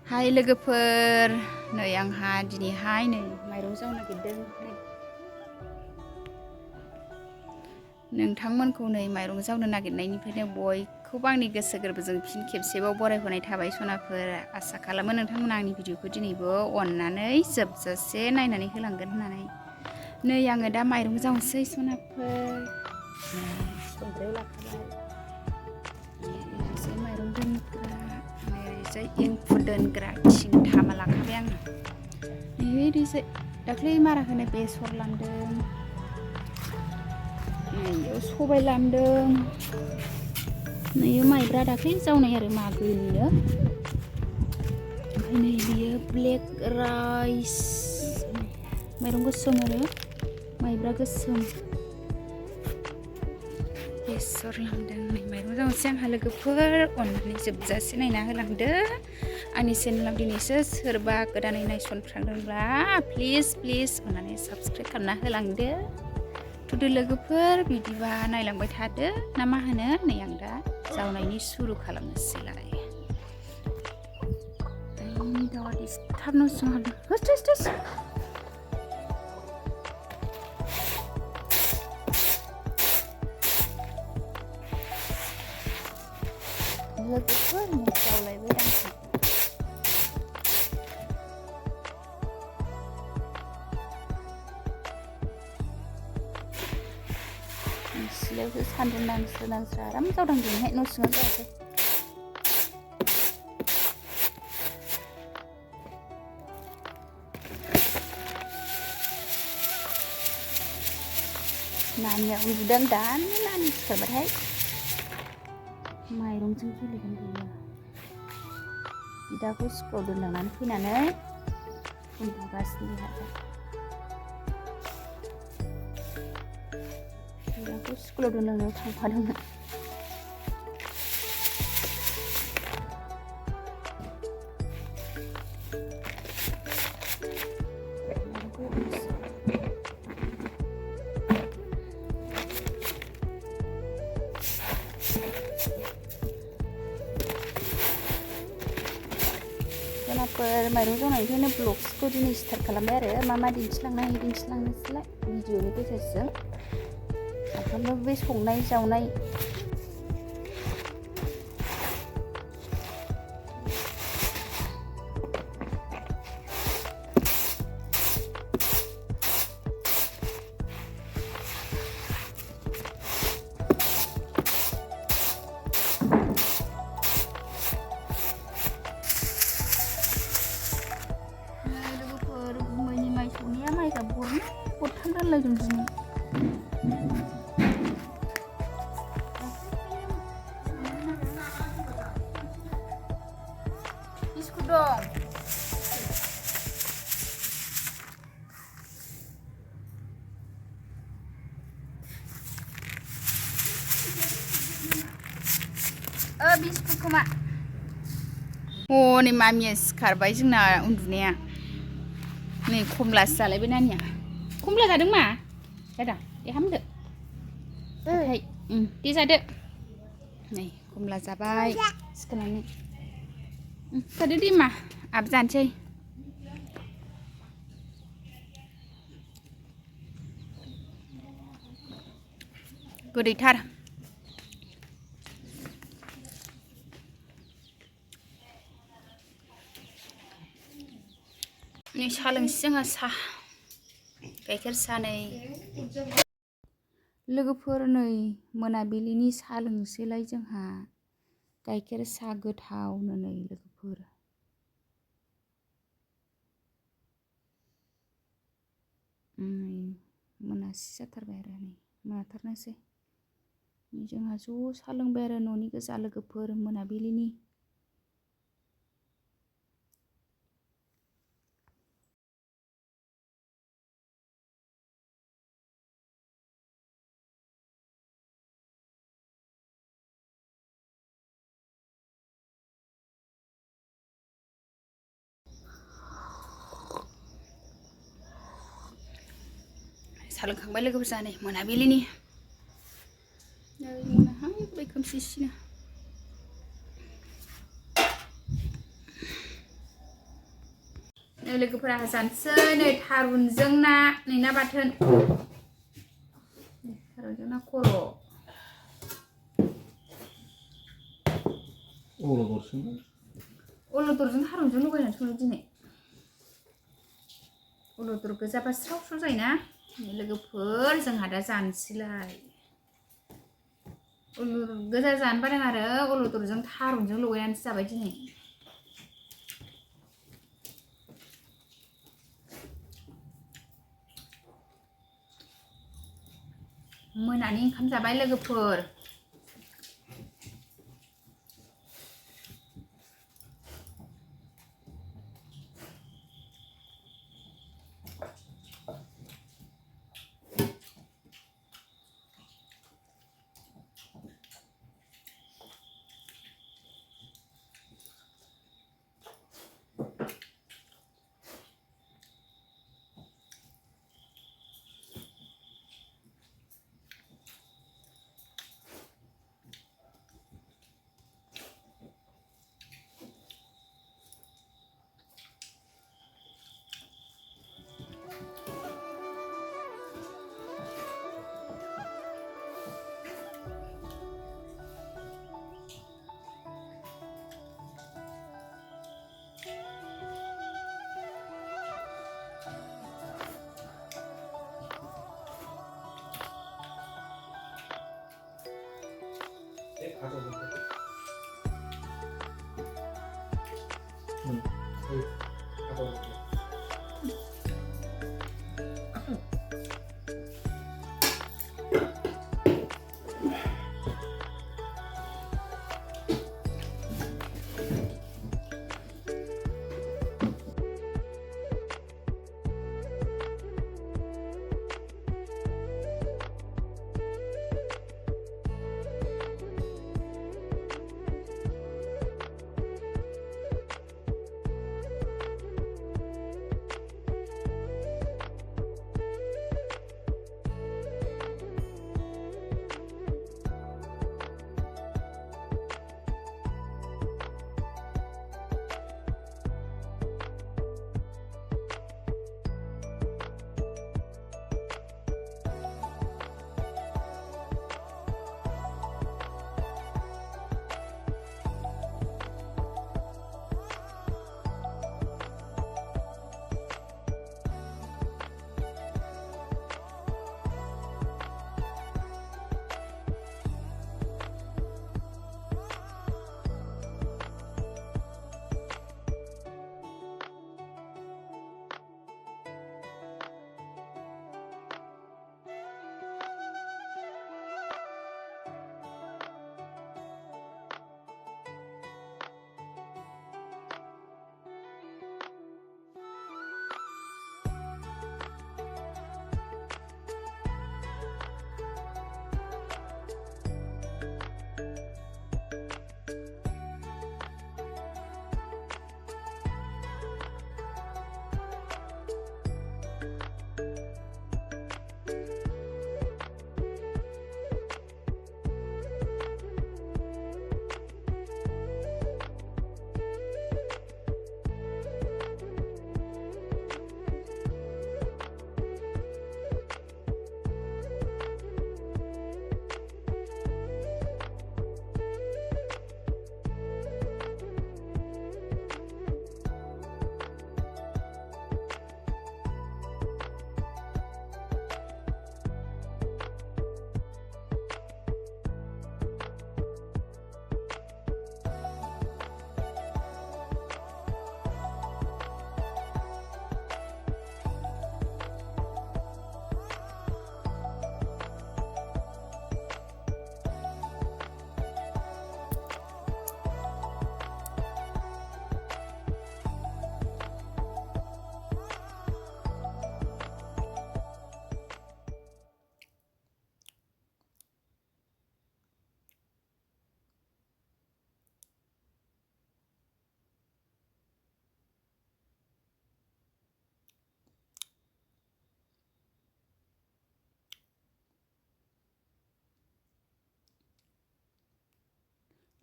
हाय लोगोफोर नै आंहा दिनैहाय नै माइरं जावनो नागिरदों नोंथांमोनखौ नै माइरं जावनो नागिरनायनिफ्रायनो बयखौबो आंनि गोसो गोरबोजों फिन खेबसेबाव बरायहरनाय थाबाय सनाफोर आसा खालामो नोंथांमोना आंनि भिडिअखौ दिनैबो अननानै जोबजासे नायनानै होलांगोन होननानै नै आङो दा माइरं जावनोसै सनाफोर संग्रायाव लाखाबाय ओरैजाय माइरं दोनग्रा ओरैजाय एंखुर दोनग्रा थिंथामा लाखाबाय आङो ओरैजाय दाख्लै मारा होनाय बेसर लामदों नैयो सबाय लामदों नैयो माइब्रा दाख्लै जावनाय आरो मागोनिनो ओमफ्राय नै बियो ब्लेक राइस माइरं गोसोम आरो माइब्रा गोसोम बेसर लामदों नै माइरं जावनोसै आंहा लोगोफोर अननानै जोबजासे नायना होलांदो आंनि चेनेलाव दिनैसो सोरबा गोदानै नायसनफ्रांदोंब्ला प्लिज अननानै साबस्क्राइब खालामना होलांदो थुदो लोगोफोर बिदिबा नायलांबाय थादो ना मा होनो नै आं दा जावनायनि सुरु खालामनोसैलाय दाउआ डिस्टार्ब न' सिङाव हाबदों होस लोगोफोर जावलायबाय आंहा सिलायावसो सान्दुं नांस्रो आराम जावदांदोंहाय न' सिङाव जायाखै नानिया उन्दुदों दानो नानि सिखारबाथाय माइरंजों गेलेगोन बियो बिदाखौ स्कुलाव दोनलांनानै फैनानै उन्दुगासिनो बिहा बिदाखौ स्कुलाव दोनलांनायाव थांफादोंमोन सनाफोर माइरं जावनायनिफ्रायनो ब्लग्सखौ दिनै स्टार्ट खालामबाय आरो मा दिन्थिलांनो हायो दिन्थिलांनोसैलाय भिडिअनि गेजेरजों सानफ्रामबो बे संनाय जावनाय संनाया माइगाब गरथाम रानलायदों दिनै बिस्कुट दं बिस्कुट खोमा नै मामिया सिखारबाय जोंना उन्दुनाया नै खमलासो जालायबाय नानिया खमला जादों मा दादा दे हामदो दे जादो नै खमला जाबाय सिखारनानै जादो दे मा आब जानोसै गोदैथार नै साहा लोंसै जोंहा साहा गाइखेर साहा नै लोगोफोर नै मोनाबिलिनि साहा लोंसैलाय जोंहा गाइखेर साहा गोथावनो नै लोगोफोर मोनासि जाथारबाय आरो नै मोनाथारनोसै जोंहा ज' साहा लोंबाय आरो न'नि गोजा लोगोफोर मोनाबिलिनि साहा लोंखांबाय लोगोफोर जानाय मोनाबिलिनि मोनाहांबाय खोमसिसिनो लोगोफोरा जानोसै नै थारुनजों ना नै ना बाथोन थारुनजों ना खर' अलदरजों थारुनजों लगायनानै संनो दिनै अलदर गोजाबा स्राव स्राव जायोना लोगोफोर जोंहा दा जानोसैलाय अलदर गोजा जानो बादों आरो अलदरजों थारुनजों लगायनानैसो जाबाय दिनै मोनानि ओंखाम जाबाय लोगोफोर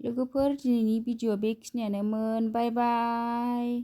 लोगोफोर दिनैनि भिडिअ बेखिनियानोमोन बाय बाय